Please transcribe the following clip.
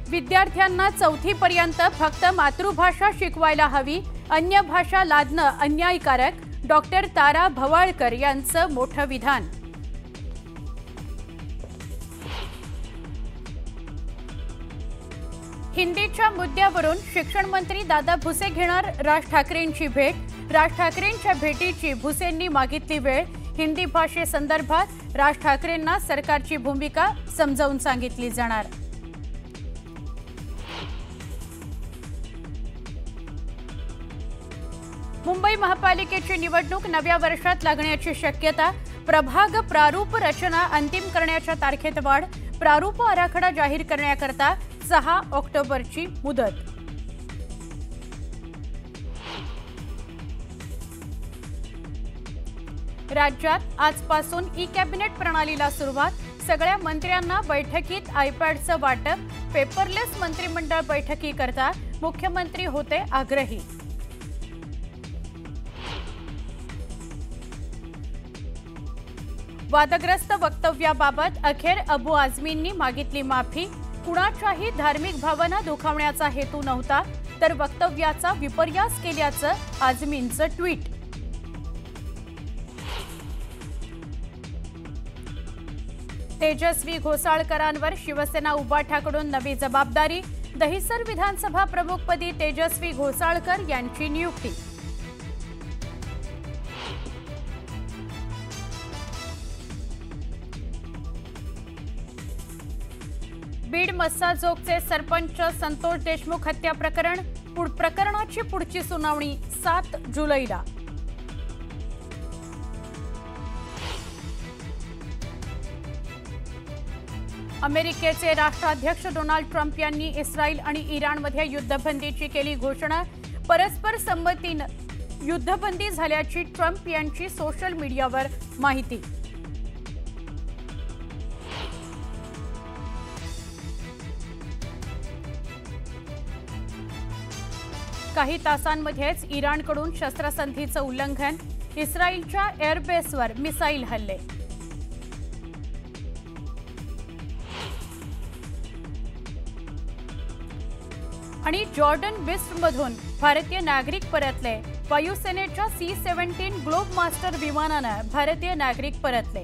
विद्यार्थ्यांना 4थी पर्यंत फक्त मातृभाषा शिकवायला हवी, अन्य भाषा लादणं अन्यायकारक, डॉक्टर तारा भवाळकर यांचं मोठं विधान. हिंदीच्या मुद्द्यावरून शिक्षण मंत्री दादा भुसे घेणार राज ठाकरेंची भेट. राज ठाकरेंच्या भेटीची भुसेंनी मागितली वेळ. हिंदी भाषेसंदर्भात राज ठाकरेंना सरकारची भूमिका समजावून सांगितली जाणार. मुंबई महापालिकेची निवडणूक नव्या वर्षात लागण्याची शक्यता. प्रभाग प्रारूप रचना अंतिम करण्याच्या तारखेत वाढ. प्रारूप आराखडा जाहीर करण्याकरता 6 ऑक्टोबरची मुदत. राज्यात आजपासून ई कॅबिनेट प्रणालीला सुरुवात. सगळ्या मंत्र्यांना बैठकीत आयपॅडचं वाटप. पेपरलेस मंत्रिमंडळ बैठकीकरता मुख्यमंत्री होते आग्रही. वादग्रस्त वक्तव्याबाबत अखेर अबू आझमींनी मागितली माफी. कुणाच्याही धार्मिक भावना दुखावण्याचा हेतू नव्हता, तर वक्तव्याचा विपर्यास केल्याचं आझमींचं ट्विट. तेजस्वी घोसाळकरांवर शिवसेना उबाठाकडून नवी जबाबदारी. दहिसर विधानसभा प्रमुखपदी तेजस्वी घोसाळकर यांची नियुक्ती. बीड मस्साजोगचे सरपंच संतोष देशमुख हत्या प्रकरण. प्रकरणाची पुढची सुनावणी 7 जुलैला. अमेरिकेचे राष्ट्राध्यक्ष डोनाल्ड ट्रम्प यांनी इस्रायल आणि इराणमध्ये युद्धबंदीची केली घोषणा. परस्पर संमतीने युद्धबंदी झाल्याची ट्रम्प यांची सोशल मीडियावर माहिती. काही तासांमध्येच इराणकडून शस्त्रसंधीचं उल्लंघन. इस्रायलच्या एअरबेसवर मिसाईल हल्ले. आणि जॉर्डन बिस्टमधून भारतीय नागरिक परतले. वायुसेनेच्या C-17 ग्लोब मास्टर विमानानं भारतीय नागरिक परतले.